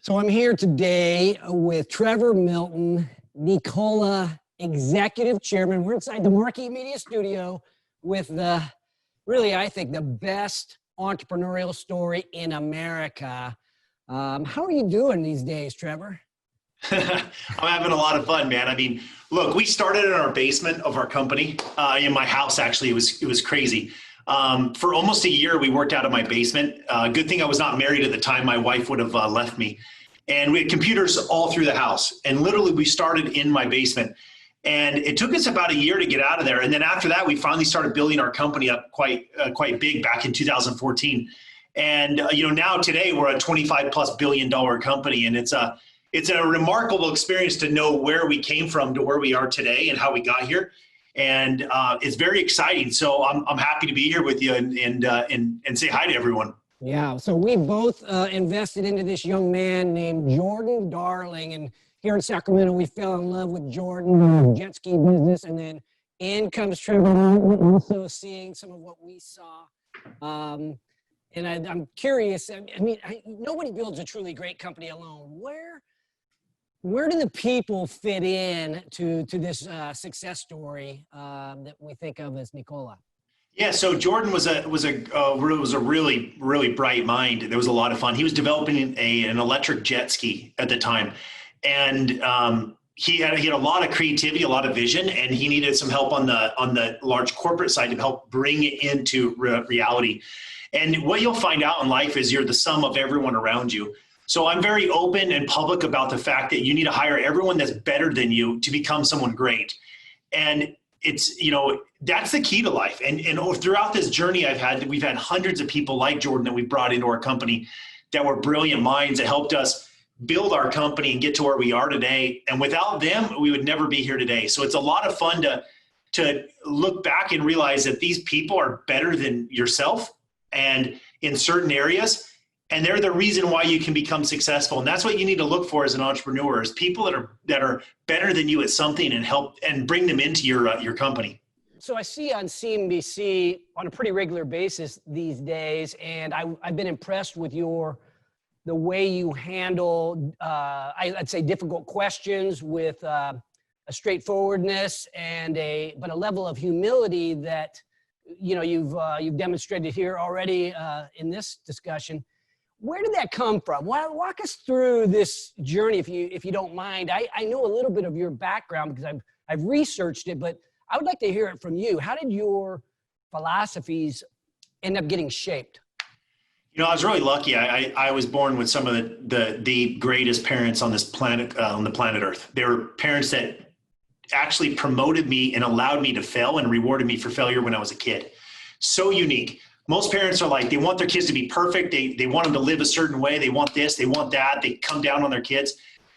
So I'm here today with Trevor Milton, Nikola Executive Chairman. We're inside the Marquee Media Studio with I think, the best entrepreneurial story in America. How are you doing these days, Trevor? I'm having a lot of fun, man. I mean, look, we started in our basement of our company, in my house. Actually, it was crazy. For almost a year, we worked out of my basement. Good thing I was not married at the time. My wife would have left me. And we had computers all through the house. And literally, we started in my basement. And it took us about a year to get out of there. And then after that, we finally started building our company up quite big back in 2014. And now today we're a $25+ billion company, and it's a remarkable experience to know where we came from to where we are today and how we got here. And it's very exciting. So I'm happy to be here with you and say hi to everyone. Yeah, so we both invested into this young man named Jordan Darling. And here in Sacramento, we fell in love with Jordan, jet ski business. And then in comes Trevor, also seeing some of what we saw. And I'm curious, nobody builds a truly great company alone. Where do the people fit in to this success story that we think of as Nikola? Yeah, so Jordan was a really, really bright mind. There was a lot of fun. He was developing an electric jet ski at the time, and he had a lot of creativity, a lot of vision, and he needed some help on the large corporate side to help bring it into reality. And what you'll find out in life is you're the sum of everyone around you. So I'm very open and public about the fact that you need to hire everyone that's better than you to become someone great. And it's, that's the key to life. And throughout this journey we've had hundreds of people like Jordan that we brought into our company that were brilliant minds that helped us build our company and get to where we are today. And without them, we would never be here today. So it's a lot of fun to look back and realize that these people are better than yourself and in certain areas. And they're the reason why you can become successful. And that's what you need to look for as an entrepreneur, is people that are better than you at something and help and bring them into your company. So I see on CNBC on a pretty regular basis these days, and I've been impressed with the way you handle, I'd say, difficult questions with a straightforwardness but a level of humility that you've demonstrated here already in this discussion. Where did that come from? Walk us through this journey, if you don't mind. I know a little bit of your background because I've researched it, but I would like to hear it from you. How did your philosophies end up getting shaped? I was really lucky. I was born with some of the greatest parents on this planet, on the planet Earth. They were parents that actually promoted me and allowed me to fail and rewarded me for failure when I was a kid. So unique. Most parents are like, they want their kids to be perfect. They want them to live a certain way. They want this, they want that. They come down on their kids.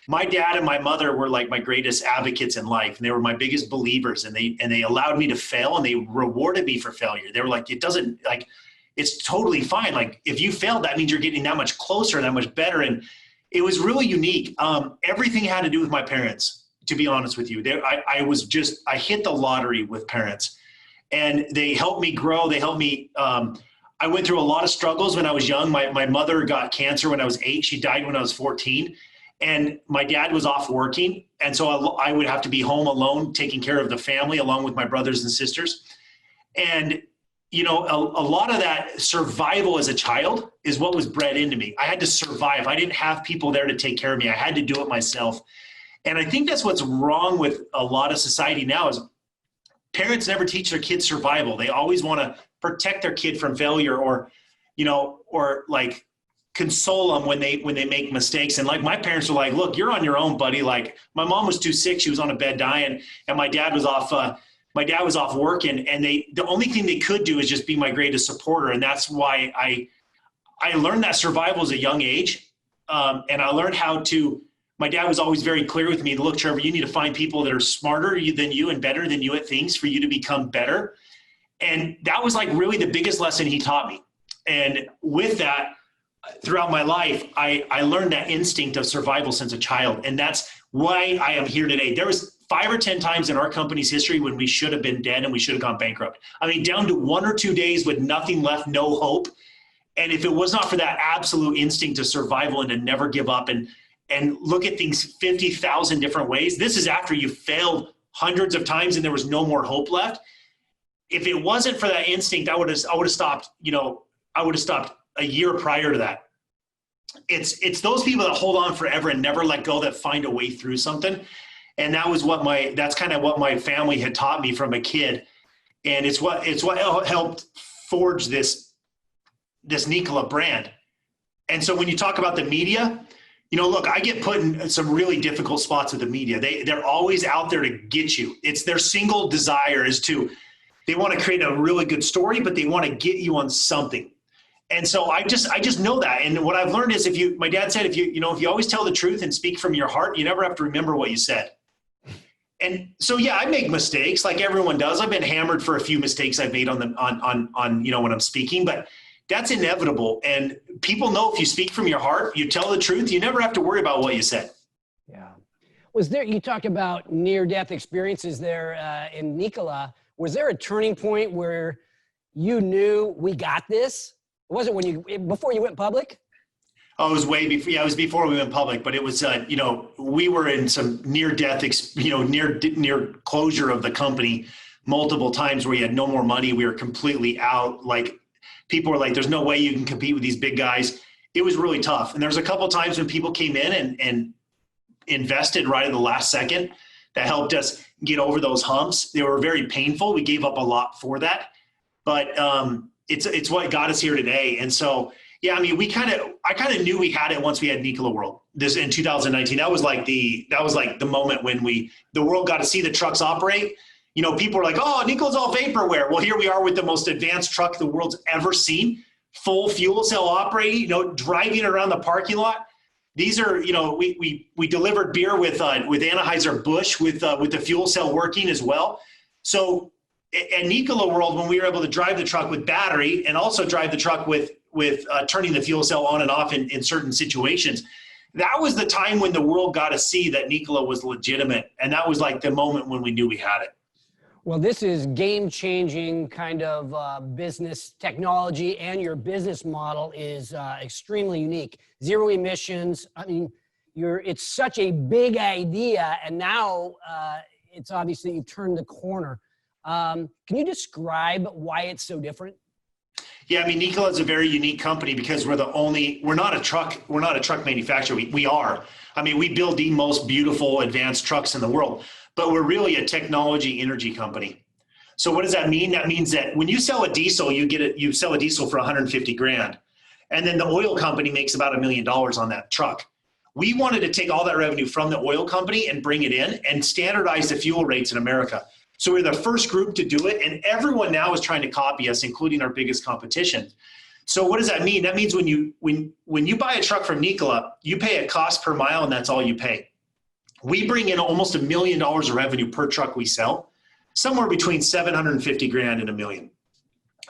My dad and my mother were like my greatest advocates in life. And they were my biggest believers. And they allowed me to fail, and they rewarded me for failure. They were like, it's totally fine. Like, if you failed, that means you're getting that much closer, that much better. And it was really unique. Everything had to do with my parents, to be honest with you. I hit the lottery with parents. And they helped me grow. They helped me. I went through a lot of struggles when I was young. My mother got cancer when I was 8. She died when I was 14. And my dad was off working. And so I would have to be home alone, taking care of the family along with my brothers and sisters. And, a lot of that survival as a child is what was bred into me. I had to survive. I didn't have people there to take care of me. I had to do it myself. And I think that's what's wrong with a lot of society now is parents never teach their kids survival. They always want to protect their kid from failure or like console them when they make mistakes. And like, my parents were like, look, you're on your own, buddy. Like, my mom was too sick. She was on a bed dying, and my dad was off working, and the only thing they could do is just be my greatest supporter. And that's why I learned that survival as a young age. And I learned my dad was always very clear with me. Look, Trevor, you need to find people that are smarter than you and better than you at things for you to become better. And that was like really the biggest lesson he taught me. And with that, throughout my life, I learned that instinct of survival since a child. And that's why I am here today. There was 5 or 10 times in our company's history when we should have been dead and we should have gone bankrupt. I mean, down to 1 or 2 days with nothing left, no hope. And if it was not for that absolute instinct of survival and to never give up and look at things 50,000 different ways, this is after you failed hundreds of times and there was no more hope left. If it wasn't for that instinct, I would have stopped, I would have stopped a year prior to that. It's those people that hold on forever and never let go that find a way through something. And that's kind of what my family had taught me from a kid. And it's what helped forge this Nikola brand. And so when you talk about the media, look, I get put in some really difficult spots with the media. They're always out there to get you. It's their single desire is they want to create a really good story, but they want to get you on something. And so I just know that. And what I've learned is my dad said, if you always tell the truth and speak from your heart, you never have to remember what you said. And so, yeah, I make mistakes like everyone does. I've been hammered for a few mistakes I've made on when I'm speaking, but that's inevitable. And people know if you speak from your heart, you tell the truth, you never have to worry about what you said. Yeah. You talk about near-death experiences there in Nikola. Was there a turning point where you knew we got this? Was it before you went public? Oh, it was way before. Yeah, it was before we went public, but it was, we were in some near-death, near closure of the company multiple times where we had no more money. We were completely out. Like, people were like, there's no way you can compete with these big guys. It was really tough. And there was a couple of times when people came in and invested right at the last second that helped us get over those humps. They were very painful. We gave up a lot for that, but it's what got us here today. And so, yeah, I mean, I kind of knew we had it once we had Nikola World. This in 2019. That was like the moment when the world got to see the trucks operate. People are like, oh, Nikola's all vaporware. Well, here we are with the most advanced truck the world's ever seen, full fuel cell operating, driving around the parking lot. These are, we delivered beer with Anheuser-Busch with the fuel cell working as well. So at Nikola World, when we were able to drive the truck with battery and also drive the truck with turning the fuel cell on and off in certain situations, that was the time when the world got to see that Nikola was legitimate. And that was like the moment when we knew we had it. Well, this is game-changing kind of business technology, and your business model is extremely unique. Zero emissions. I mean, it's such a big idea, and now it's obviously you've turned the corner. Can you describe why it's so different? Yeah, I mean, Nikola is a very unique company because we're not a truck manufacturer. We are. I mean, we build the most beautiful advanced trucks in the world, but we're really a technology energy company. So what does that mean? That means that when you sell a diesel, you sell a diesel for 150 grand. And then the oil company makes about $1 million on that truck. We wanted to take all that revenue from the oil company and bring it in and standardize the fuel rates in America. So we're the first group to do it, and everyone now is trying to copy us, including our biggest competition. So what does that mean? That means when you buy a truck from Nikola, you pay a cost per mile, and that's all you pay. We bring in almost $1 million of revenue per truck we sell, somewhere between 750 grand and $1 million.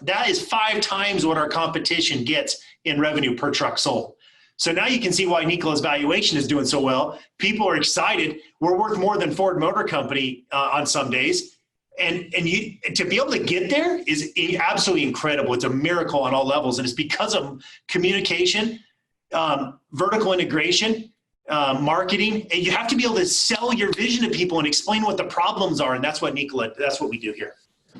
That is 5 times what our competition gets in revenue per truck sold. So now you can see why Nikola's valuation is doing so well. People are excited. We're worth more than Ford Motor Company on some days. And to be able to get there is absolutely incredible. It's a miracle on all levels. And it's because of communication, vertical integration, marketing. And you have to be able to sell your vision to people and explain what the problems are. And that's what we do here.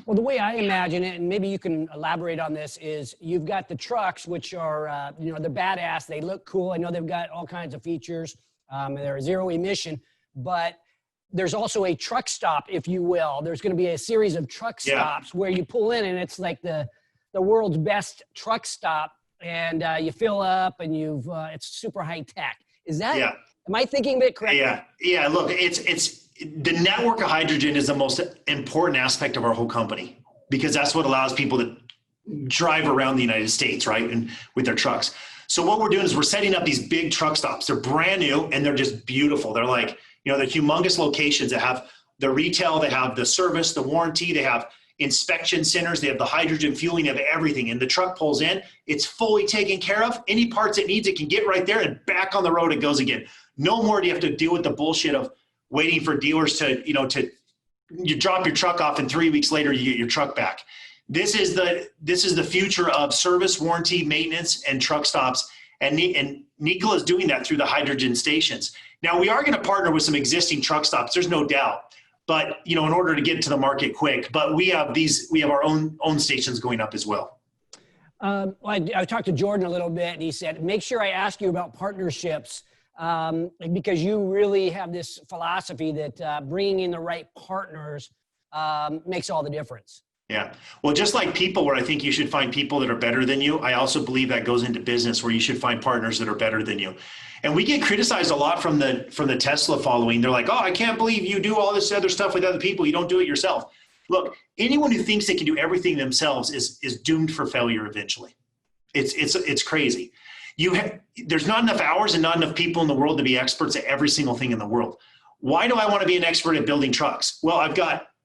Well, the way I imagine it, and maybe you can elaborate on this, is you've got the trucks, which are, they're badass. They look cool. I know they've got all kinds of features. They're zero emission, but there's also a truck stop, if you will. There's going to be a series of truck stops where you pull in, and it's like the world's best truck stop, and you fill up, and it's super high tech. Is that? Yeah. Am I thinking of it correctly? Yeah. Look, it's the network of hydrogen is the most important aspect of our whole company because that's what allows people to drive around the United States, right, and with their trucks. So what we're doing is we're setting up these big truck stops. They're brand new and they're just beautiful. They're like, they're humongous locations that have the retail, they have the service, the warranty, they have inspection centers, they have the hydrogen fueling, they have everything. And the truck pulls in, it's fully taken care of. Any parts it needs, it can get right there and back on the road it goes again. No more do you have to deal with the bullshit of waiting for dealers to you drop your truck off and 3 weeks later you get your truck back. This is the future of service, warranty, maintenance, and truck stops. And Nikola is doing that through the hydrogen stations. Now, we are going to partner with some existing truck stops. There's no doubt. But, in order to get to the market quick, but we have our own stations going up as well. I talked to Jordan a little bit, and he said, make sure I ask you about partnerships, because you really have this philosophy that bringing in the right partners makes all the difference. Yeah. Well, just like people, where I think you should find people that are better than you, I also believe that goes into business, where you should find partners that are better than you. And we get criticized a lot from the Tesla following. They're like, oh, I can't believe you do all this other stuff with other people. You don't do it yourself. Look, anyone who thinks they can do everything themselves is doomed for failure eventually. It's crazy. There's not enough hours and not enough people in the world to be experts at every single thing in the world. Why do I want to be an expert at building trucks? Well,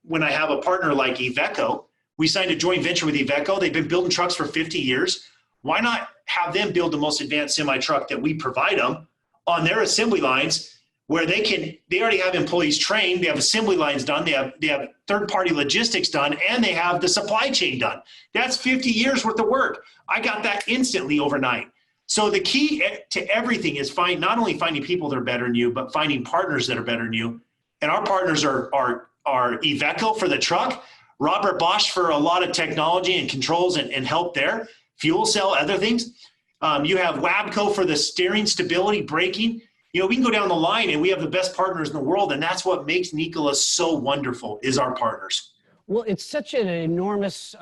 when I have a partner like Iveco, we signed a joint venture with Iveco. They've been building trucks for 50 years. Why not have them build the most advanced semi-truck that we provide them on their assembly lines, where they already have employees trained, they have assembly lines done, they have third-party logistics done, and they have the supply chain done. That's 50 years worth of work. I got that instantly overnight. So the key to everything is not only finding people that are better than you, but finding partners that are better than you. And our partners are Iveco for the truck, Robert Bosch for a lot of technology and controls and help there, fuel cell, other things. You have Wabco for the steering, stability, braking. We can go down the line, and we have the best partners in the world. And that's what makes Nikola so wonderful, is our partners. Well, it's such an enormous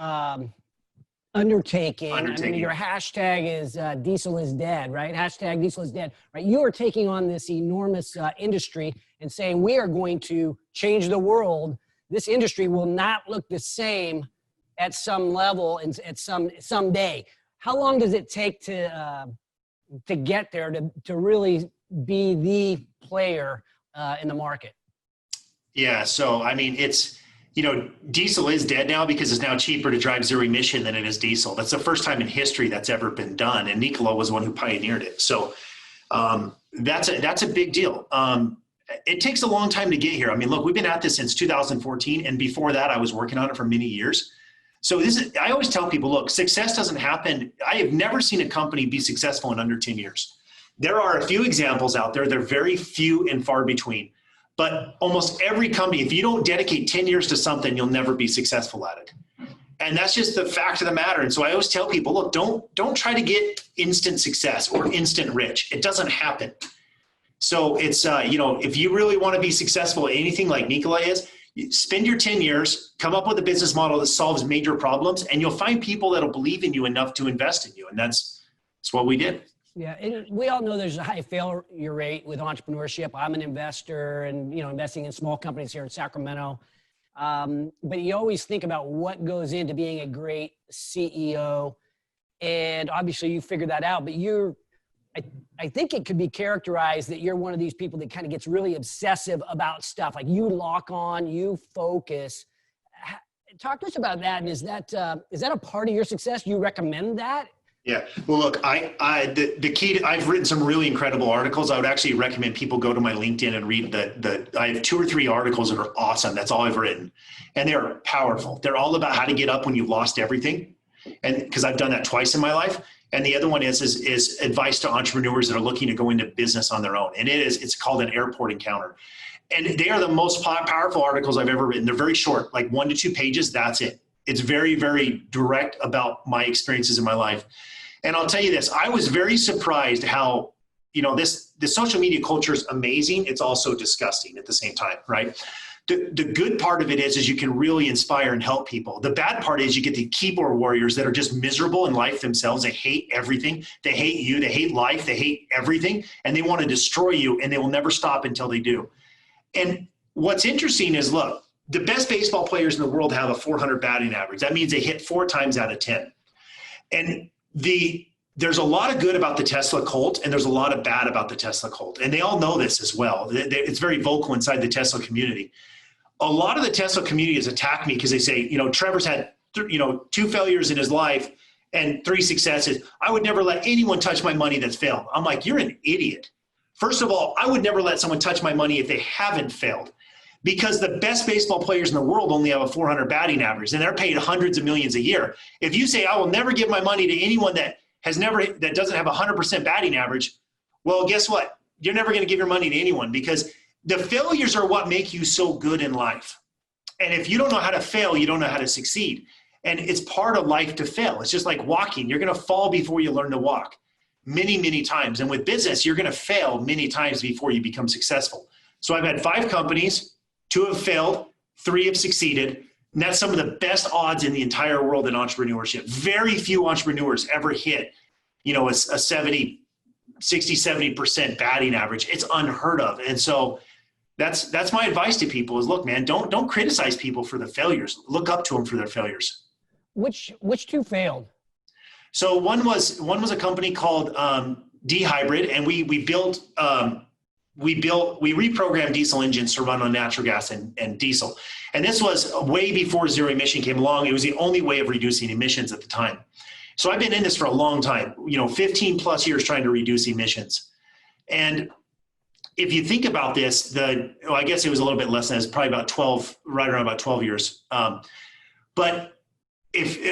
undertaking. I mean, your hashtag is diesel is dead, right? Hashtag diesel is dead, right? You are taking on this enormous industry and saying, we are going to change the world. This industry will not look the same at some level and at some day. How long does it take to get there to really be the player in the market? Yeah. So, I mean, diesel is dead now because it's now cheaper to drive zero emission than it is diesel. That's the first time in history that's ever been done. And Nikola was the one who pioneered it. So that's a big deal. It takes a long time to get here. I mean, look, we've been at this since 2014. And before that, I was working on it for many years. So I always tell people, look, success doesn't happen. I have never seen a company be successful in under 10 years. There are a few examples out there. They're very few and far between. But almost every company, if you don't dedicate 10 years to something, you'll never be successful at it. And that's just the fact of the matter. And so I always tell people, look, don't try to get instant success or instant rich. It doesn't happen. So it's, if you really want to be successful at anything like Nikola is, spend your 10 years, come up with a business model that solves major problems, and you'll find people that'll believe in you enough to invest in you. And that's what we did. Yeah, and we all know there's a high failure rate with entrepreneurship. I'm an investor and, investing in small companies here in Sacramento. But you always think about what goes into being a great CEO. And obviously you figured that out, but I think it could be characterized that you're one of these people that kind of gets really obsessive about stuff. Like you lock on, you focus. Talk to us about that. And is that a part of your success? Do you recommend that? Yeah. Well, look, the key to, I've written some really incredible articles. I would actually recommend people go to my LinkedIn and read I have 2 or 3 articles that are awesome. That's all I've written. And they're powerful. They're all about how to get up when you've lost everything. And because I've done that twice in my life. And the other one is advice to entrepreneurs that are looking to go into business on their own. And it's called an airport encounter. And they are the most powerful articles I've ever written. They're very short, like 1 to 2 pages. That's it. It's very, very direct about my experiences in my life. And I'll tell you this, I was very surprised how, the social media culture is amazing. It's also disgusting at the same time, right? The good part of it is you can really inspire and help people. The bad part is you get the keyboard warriors that are just miserable in life themselves. They hate everything. They hate you. They hate life. They hate everything. And they want to destroy you, and they will never stop until they do. And what's interesting is, look, the best baseball players in the world have a 400 batting average. That means they hit 4 times out of 10. And there's a lot of good about the Tesla cult, and there's a lot of bad about the Tesla cult. And they all know this as well. It's very vocal inside the Tesla community. A lot of the Tesla community has attacked me because they say, Trevor's had 2 failures in his life and 3 successes. I would never let anyone touch my money that's failed. I'm like, you're an idiot. First of all, I would never let someone touch my money if they haven't failed. because the best baseball players in the world only have a 400 batting average, and they're paid hundreds of millions a year. If you say, I will never give my money to anyone that doesn't have a 100% batting average, well, guess what? You're never going to give your money to anyone, because the failures are what make you so good in life. And if you don't know how to fail, you don't know how to succeed. And it's part of life to fail. It's just like walking. You're going to fall before you learn to walk many, many times. And with business, you're going to fail many times before you become successful. So I've had 5 companies, 2 have failed, 3 have succeeded. And that's some of the best odds in the entire world in entrepreneurship. Very few entrepreneurs ever hit, a 60, 70% batting average. It's unheard of. And so that's my advice to people is, look, man, don't criticize people for their failures. Look up to them for their failures. Which 2 failed? So one was a company called D-Hybrid, and we reprogrammed diesel engines to run on natural gas and diesel. And this was way before zero emission came along. It was the only way of reducing emissions at the time. So I've been in this for a long time, 15 plus years trying to reduce emissions. And if you think about this, I guess it was a little bit less than that. It's probably about 12, right around about 12 years. But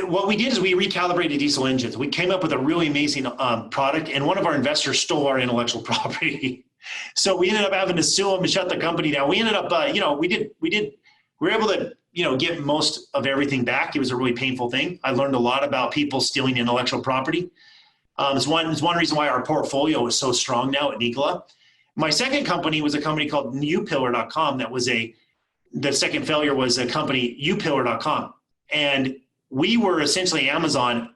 what we did is we recalibrated diesel engines. We came up with a really amazing product, and one of our investors stole our intellectual property. So we ended up having to sue them and shut the company down. We ended up, we were able to, get most of everything back. It was a really painful thing. I learned a lot about people stealing intellectual property. It's one reason why our portfolio is so strong now at Nikola. My second company was a company called upillar.com. The second failure was a company, upillar.com. And we were essentially Amazon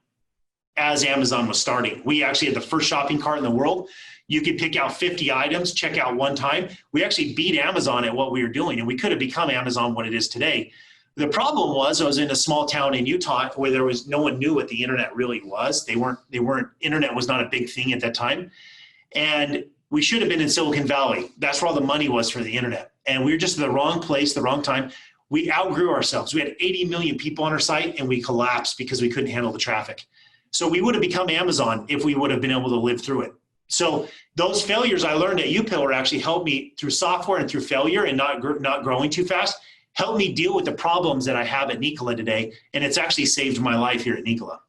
as Amazon was starting. We actually had the first shopping cart in the world. You could pick out 50 items, check out one time. We actually beat Amazon at what we were doing, and we could have become Amazon what it is today. The problem was I was in a small town in Utah where no one knew what the internet really was. Internet was not a big thing at that time. And we should have been in Silicon Valley. That's where all the money was for the internet. And we were just in the wrong place, the wrong time. We outgrew ourselves. We had 80 million people on our site, and we collapsed because we couldn't handle the traffic. So we would have become Amazon if we would have been able to live through it. So those failures I learned at UPillar actually helped me through software and through failure and not growing too fast, helped me deal with the problems that I have at Nikola today. And it's actually saved my life here at Nikola.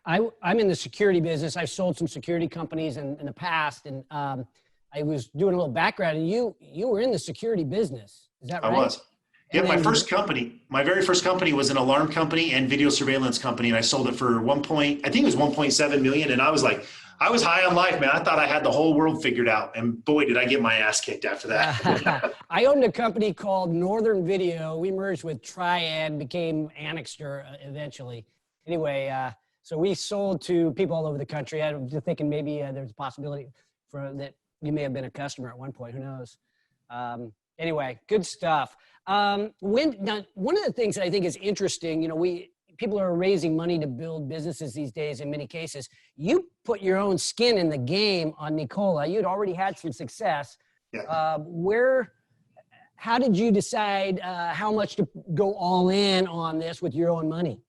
I'm in the security business. I've sold some security companies in the past, and I was doing a little background, and you were in the security business. Is that right? I was. Yeah, my very first company was an alarm company and video surveillance company, and I sold it for I think it was 1.7 million. And I was high on life, man. I thought I had the whole world figured out, and boy, did I get my ass kicked after that. I owned a company called Northern Video. We merged with Triad, became Annixter eventually. Anyway, so we sold to people all over the country. I'm just thinking maybe there's a possibility that you may have been a customer at one point. Who knows? Anyway, good stuff. Now, one of the things that I think is interesting, people are raising money to build businesses these days in many cases. You put your own skin in the game on Nikola. You'd already had some success. Yeah. How did you decide how much to go all in on this with your own money?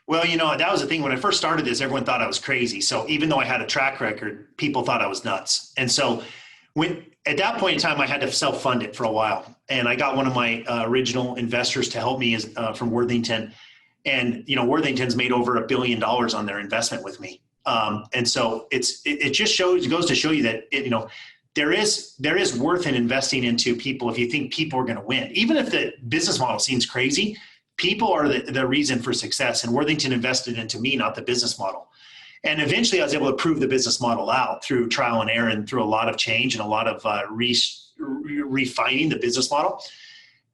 Well, that was the thing. When I first started this, everyone thought I was crazy. So even though I had a track record, people thought I was nuts. And so at that point in time, I had to self-fund it for a while. And I got one of my original investors to help me from Worthington. And, Worthington's made over $1 billion on their investment with me. And so it just goes to show you that, there is worth in investing into people if you think people are going to win. Even if the business model seems crazy, people are the reason for success. And Worthington invested into me, not the business model. And eventually I was able to prove the business model out through trial and error and through a lot of change and a lot of refining the business model.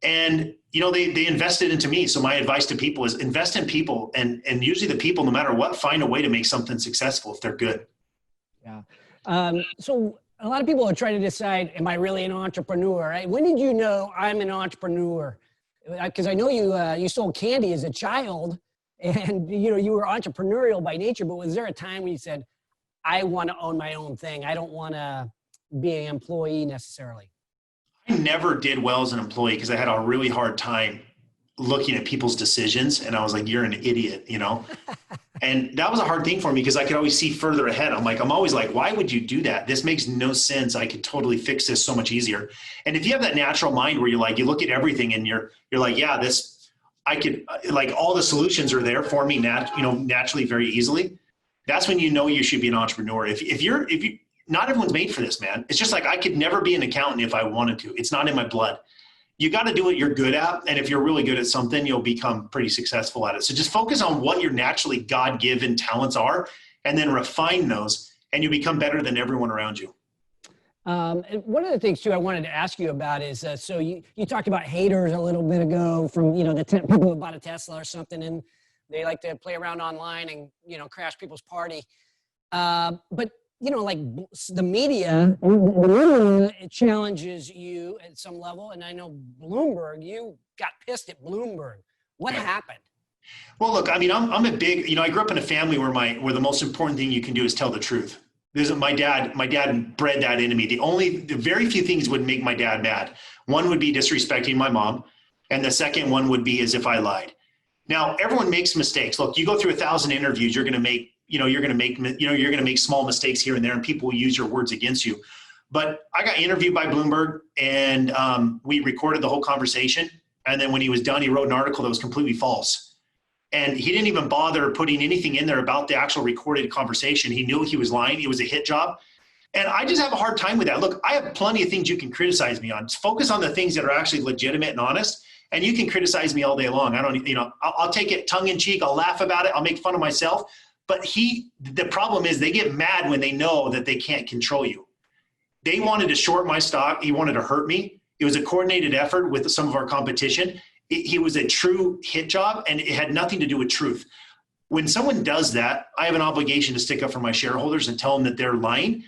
And, they invested into me. So my advice to people is invest in people, and usually the people, no matter what, find a way to make something successful if they're good. Yeah. So a lot of people are trying to decide, am I really an entrepreneur? Right? When did you know I'm an entrepreneur? Because I know you sold candy as a child. And, you were entrepreneurial by nature, but was there a time when you said, I want to own my own thing. I don't want to be an employee necessarily? I never did well as an employee because I had a really hard time looking at people's decisions. And I was like, you're an idiot, And that was a hard thing for me because I could always see further ahead. I'm always like, why would you do that? This makes no sense. I could totally fix this so much easier. And if you have that natural mind where you're like, you look at everything and you're like, yeah, I could, like, all the solutions are there for me naturally, very easily. That's when you know you should be an entrepreneur. If you, not everyone's made for this, man. It's just like, I could never be an accountant if I wanted to. It's not in my blood. You got to do what you're good at. And if you're really good at something, you'll become pretty successful at it. So just focus on what your naturally God-given talents are, and then refine those, and you become better than everyone around you. And one of the things too I wanted to ask you about is, so you talked about haters a little bit ago from, the people who bought a Tesla or something, and they like to play around online and, crash people's party. But, like the media, it challenges you at some level. And I know Bloomberg, you got pissed at Bloomberg. What happened? Well, look, I mean, I'm a big, I grew up in a family where the most important thing you can do is tell the truth. My dad bred that into me. The very few things would make my dad mad. One would be disrespecting my mom. And the second one would be as if I lied. Now, everyone makes mistakes. Look, you go through 1,000 interviews, you're going to make small mistakes here and there, and people will use your words against you. But I got interviewed by Bloomberg, and we recorded the whole conversation. And then when he was done, he wrote an article that was completely false. And he didn't even bother putting anything in there about the actual recorded conversation. He knew he was lying. It was a hit job. And I just have a hard time with that. Look, I have plenty of things you can criticize me on. Just focus on the things that are actually legitimate and honest. And you can criticize me all day long. I'll take it tongue in cheek. I'll laugh about it. I'll make fun of myself. But the problem is they get mad when they know that they can't control you. They wanted to short my stock. He wanted to hurt me. It was a coordinated effort with some of our competition. He was a true hit job, and it had nothing to do with truth. When someone does that, I have an obligation to stick up for my shareholders and tell them that they're lying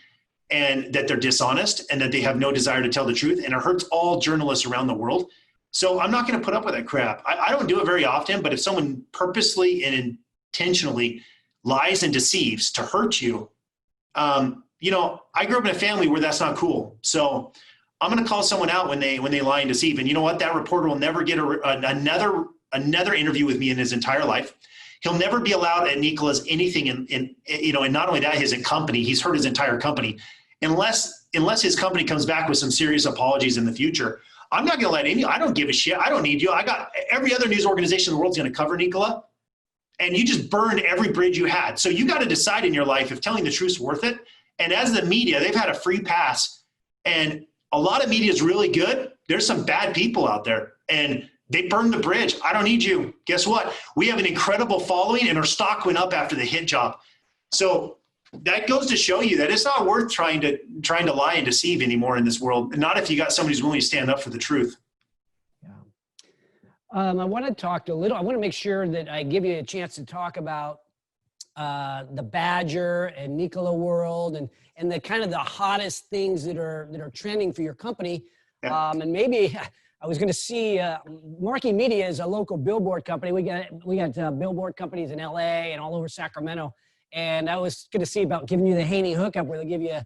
and that they're dishonest and that they have no desire to tell the truth. And it hurts all journalists around the world. So I'm not going to put up with that crap. I don't do it very often, but if someone purposely and intentionally lies and deceives to hurt you, I grew up in a family where that's not cool. So I'm going to call someone out when they lie and deceive. And you know what? That reporter will never get another interview with me in his entire life. He'll never be allowed at Nikola's anything and not only that, his company, he's hurt his entire company. Unless his company comes back with some serious apologies in the future, I'm not going to let I don't give a shit. I don't need you. I got every other news organization in the world's going to cover Nikola. And you just burned every bridge you had. So you got to decide in your life if telling the truth is worth it. And as the media, they've had a free pass. And a lot of media is really good. There's some bad people out there, and they burned the bridge. I don't need you. Guess what? We have an incredible following, and our stock went up after the hit job. So that goes to show you that it's not worth trying to lie and deceive anymore in this world. Not if you got somebody who's willing to stand up for the truth. Yeah. I want to make sure that I give you a chance to talk about the Badger and Nikola world and the kind of the hottest things that are trending for your company. Yeah. And maybe I was going to see Marquee Media is a local billboard company. We got billboard companies in LA and all over Sacramento. And I was going to see about giving you the Haney hookup where they give you,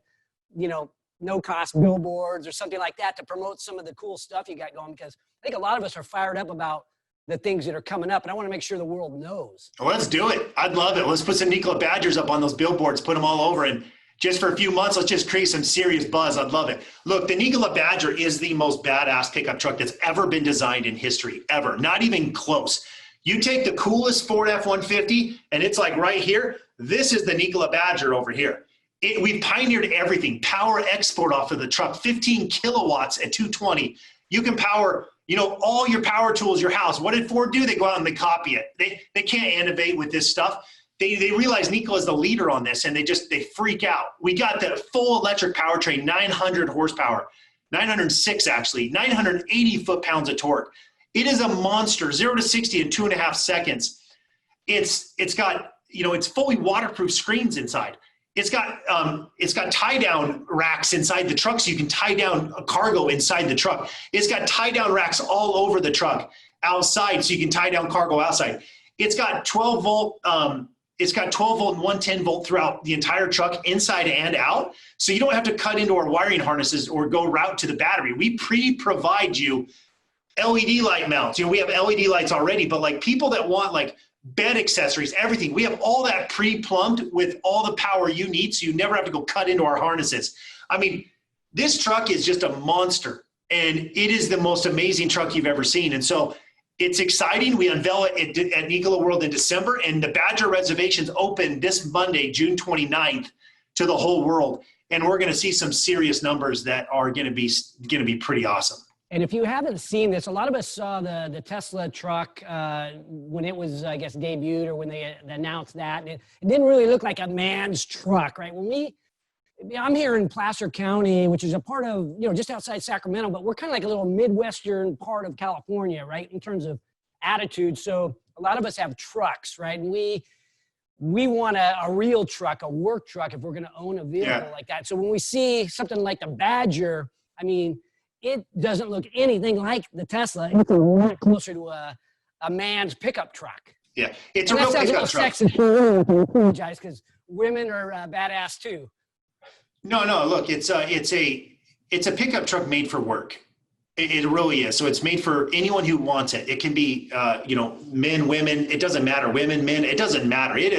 no cost billboards or something like that to promote some of the cool stuff you got going, because I think a lot of us are fired up about the things that are coming up, and I want to make sure the world knows. Let's do it. I'd love it. Let's put some Nikola Badgers up on those billboards, put them all over, and just for a few months, let's just create some serious buzz. I'd love it. Look, the Nikola Badger is the most badass pickup truck that's ever been designed in history, ever. Not even close. You take the coolest Ford F-150, and it's like right here. This is the Nikola Badger over here. We pioneered everything. Power export off of the truck, 15 kilowatts at 220. You can power all your power tools, your house. What did Ford do? They go out and they copy it. They can't innovate with this stuff. They realize Nikola is the leader on this, and they freak out. We got the full electric powertrain, 900 horsepower, 906 actually, 980 foot-pounds of torque. It is a monster, 0 to 60 in 2.5 seconds. It's got it's fully waterproof screens inside. It's got tie-down racks inside the truck, so you can tie down a cargo inside the truck. It's got tie-down racks all over the truck outside, so you can tie down cargo outside. It's got 12 volt. It's got 12 volt and 110 volt throughout the entire truck, inside and out. So you don't have to cut into our wiring harnesses or go route to the battery. We provide you LED light mounts. We have LED lights already, but like people that want like bed accessories, everything. We have all that pre-plumbed with all the power you need, so you never have to go cut into our harnesses. I mean, this truck is just a monster, and it is the most amazing truck you've ever seen. And so it's exciting. We unveil it at Nikola World in December, and the Badger reservations open this Monday, June 29th, to the whole world. And we're going to see some serious numbers that are going to be pretty awesome. And if you haven't seen this, a lot of us saw the Tesla truck when it was, I guess, debuted, or when they announced that. And it didn't really look like a man's truck, right? I'm here in Placer County, which is a part of, just outside Sacramento, but we're kind of like a little Midwestern part of California, right, in terms of attitude. So a lot of us have trucks, right? And we want a real truck, a work truck, if we're going to own a vehicle like that. So when we see something like the Badger, I mean, it doesn't look anything like the Tesla. It's a lot closer to a man's pickup truck. Yeah, it's a real pickup truck. I apologize, because women are badass too. No. Look, it's a pickup truck made for work. It really is. So it's made for anyone who wants it. It can be, men, women. It doesn't matter. Women, men. It doesn't matter. It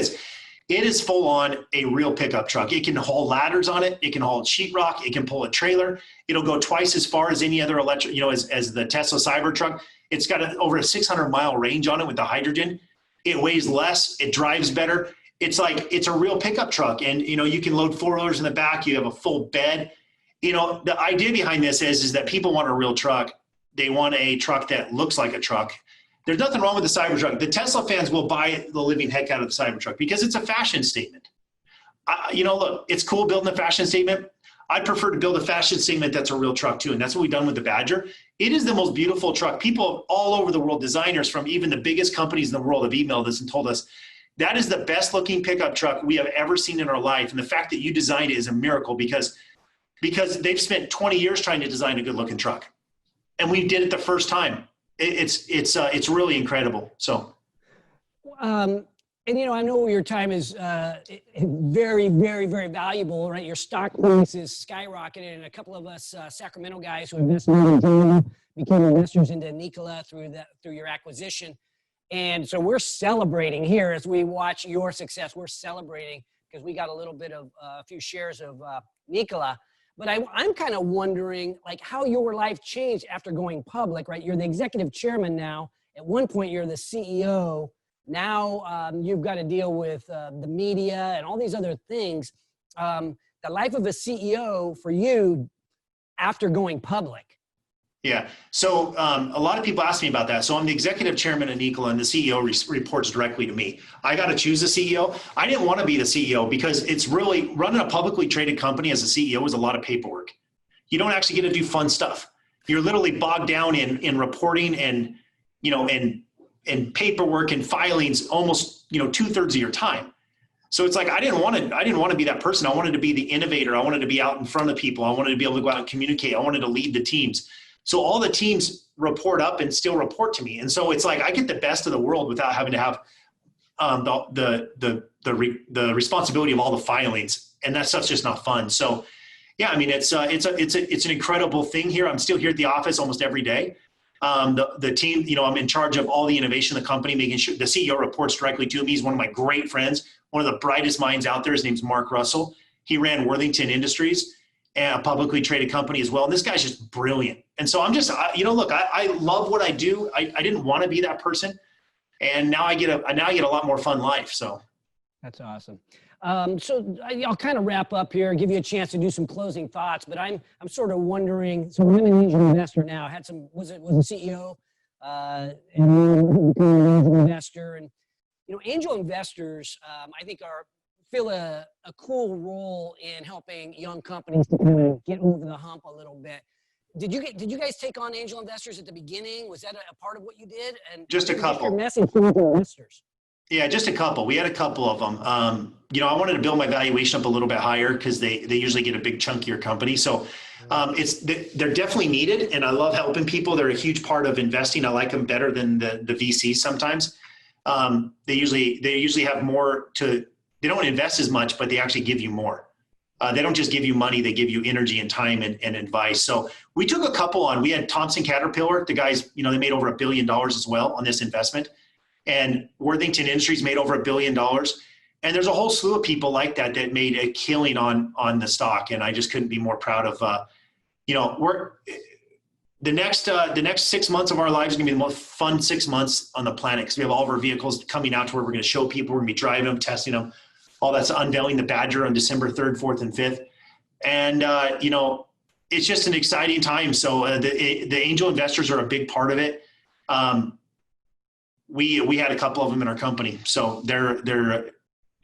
is full on a real pickup truck. It can haul ladders on it. It can haul sheetrock. It can pull a trailer. It'll go twice as far as any other electric, as the Tesla Cybertruck. It's got over a 600-mile range on it with the hydrogen. It weighs less. It drives better. It's a real pickup truck. And, you can load 4-wheelers in the back. You have a full bed. The idea behind this is that people want a real truck. They want a truck that looks like a truck. There's nothing wrong with the Cybertruck. The Tesla fans will buy the living heck out of the Cybertruck because it's a fashion statement. Look, it's cool building a fashion statement. I'd prefer to build a fashion statement that's a real truck too, and that's what we've done with the Badger. It is the most beautiful truck. People all over the world, designers from even the biggest companies in the world, have emailed us and told us that is the best looking pickup truck we have ever seen in our life. And the fact that you designed it is a miracle because they've spent 20 years trying to design a good looking truck, and we did it the first time. It's really incredible. So, and I know your time is very, very, very valuable, right? Your stock price is skyrocketed, and a couple of us Sacramento guys who invested became investors into Nikola through your acquisition, and so we're celebrating here as we watch your success. We're celebrating because we got a little bit of a few shares of Nikola. But I'm kind of wondering, like, how your life changed after going public, right? You're the executive chairman now. At one point, you're the CEO. Now you've got to deal with the media and all these other things. The life of a CEO for you after going public. Yeah. So a lot of people ask me about that. So I'm the executive chairman of Nikola, and the CEO reports directly to me. I got to choose a CEO. I didn't want to be the CEO because it's really running a publicly traded company as a CEO is a lot of paperwork. You don't actually get to do fun stuff. You're literally bogged down in reporting and, and paperwork and filings almost, 2/3 of your time. So it's like, I didn't want to be that person. I wanted to be the innovator. I wanted to be out in front of people. I wanted to be able to go out and communicate. I wanted to lead the teams. So all the teams report up and still report to me. And so it's like, I get the best of the world without having to have the responsibility of all the filings. And that stuff's just not fun. So yeah, I mean, it's an incredible thing here. I'm still here at the office almost every day. The team, I'm in charge of all the innovation of the company, making sure the CEO reports directly to me. He's one of my great friends, one of the brightest minds out there. His name's Mark Russell. He ran Worthington Industries, a publicly traded company as well. And this guy's just brilliant. And so I'm just, look, I love what I do. I didn't want to be that person. And now I get a lot more fun life. So that's awesome. So I'll kind of wrap up here, give you a chance to do some closing thoughts, but I'm sort of wondering, so I'm an angel investor now, was a CEO, and became an angel investor. And, angel investors, I think fill a cool role in helping young companies to kind of get over the hump a little bit. Did you guys take on angel investors at the beginning? Was that a part of what you did? And just a couple. Your message to investors. Yeah, just a couple. We had a couple of them. I wanted to build my valuation up a little bit higher because they usually get a big chunkier company. So they're definitely needed, and I love helping people. They're a huge part of investing. I like them better than the VCs sometimes. They usually have more to. They don't invest as much, but they actually give you more. They don't just give you money; they give you energy and time and advice. So we took a couple on. We had Thompson Caterpillar. The guys, they made over $1 billion as well on this investment. And Worthington Industries made over $1 billion. And there's a whole slew of people like that that made a killing on the stock. And I just couldn't be more proud of, the next 6 months of our lives are going to be the most fun 6 months on the planet, because we have all of our vehicles coming out to where we're going to show people, we're going to be driving them, testing them. All that's unveiling the Badger on December 3rd, 4th, and 5th. And, it's just an exciting time. So the angel investors are a big part of it. We had a couple of them in our company. So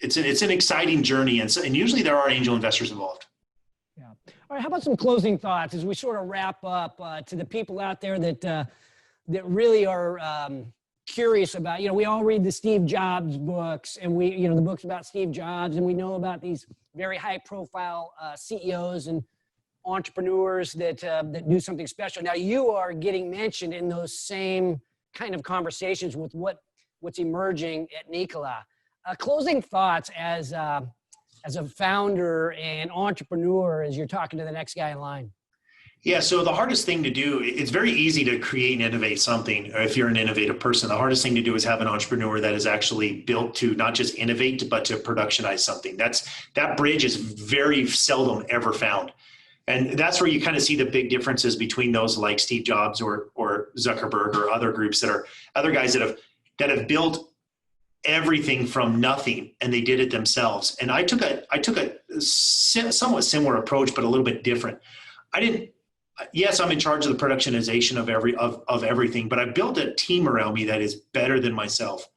it's an exciting journey. And usually there are angel investors involved. Yeah. All right. How about some closing thoughts as we sort of wrap up to the people out there that really are curious about, we all read the Steve Jobs books, and the books about Steve Jobs, and we know about these very high profile CEOs and entrepreneurs that do something special. Now you are getting mentioned in those same kind of conversations with what's emerging at Nikola. Closing thoughts as a founder and entrepreneur as you're talking to the next guy in line. Yeah. So the hardest thing to do, it's very easy to create and innovate something. If you're an innovative person, the hardest thing to do is have an entrepreneur that is actually built to not just innovate, but to productionize something. That bridge is very seldom ever found. And that's where you kind of see the big differences between those like Steve Jobs or Zuckerberg or other groups other guys that have built everything from nothing, and they did it themselves. And I took a somewhat similar approach, but a little bit different. Yes, I'm in charge of the productionization of everything, but I built a team around me that is better than myself.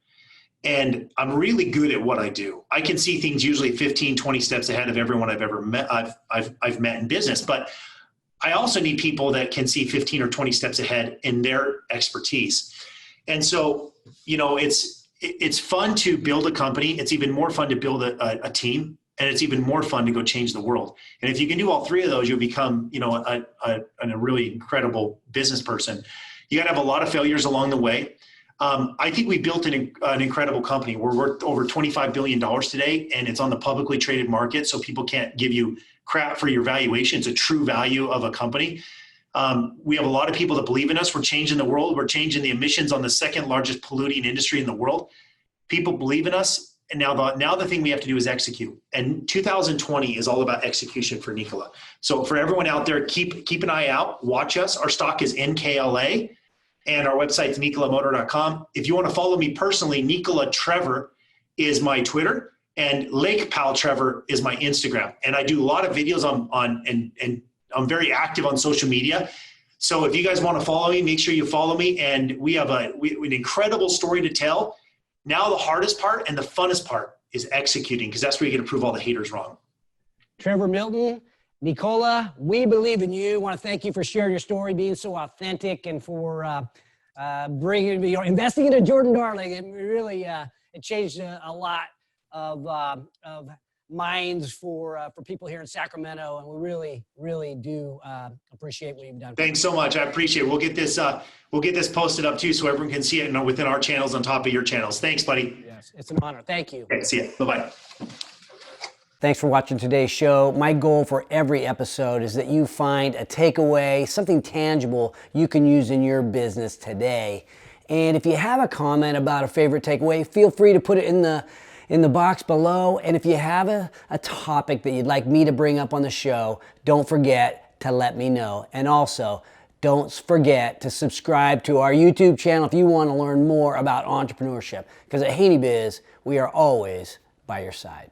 And I'm really good at what I do. I can see things usually 15, 20 steps ahead of everyone I've ever met. I've met in business, but I also need people that can see 15 or 20 steps ahead in their expertise. And so, it's fun to build a company. It's even more fun to build a team, and it's even more fun to go change the world. And if you can do all three of those, you'll become, a really incredible business person. You got to have a lot of failures along the way. I think we built an incredible company. We're worth over $25 billion today, and it's on the publicly traded market, so people can't give you crap for your valuation. It's a true value of a company. We have a lot of people that believe in us. We're changing the world. We're changing the emissions on the second largest polluting industry in the world. People believe in us, and now the thing we have to do is execute. And 2020 is all about execution for Nikola. So for everyone out there, keep an eye out. Watch us. Our stock is NKLA. And our website's nikolamotor.com. If you want to follow me personally, Nikola Trevor is my Twitter, and Lake Pal Trevor is my Instagram. And I do a lot of videos and I'm very active on social media. So if you guys want to follow me, make sure you follow me. And we have an incredible story to tell. Now the hardest part and the funnest part is executing, because that's where you get to prove all the haters wrong. Trevor Milton, Nikola, we believe in you. I want to thank you for sharing your story, being so authentic, and for investing into Jordan Darling. It really it changed a lot of minds for people here in Sacramento, and we really, really do appreciate what you've done. Thanks so much. I appreciate it. We'll get this posted up too, so everyone can see it within our channels on top of your channels. Thanks, buddy. Yes, it's an honor. Thank you. Okay, see you. Bye-bye. Thanks for watching today's show. My goal for every episode is that you find a takeaway, something tangible you can use in your business today. And if you have a comment about a favorite takeaway, feel free to put it in the box below. And if you have a topic that you'd like me to bring up on the show, don't forget to let me know. And also, don't forget to subscribe to our YouTube channel if you want to learn more about entrepreneurship. Because at Haney Biz, we are always by your side.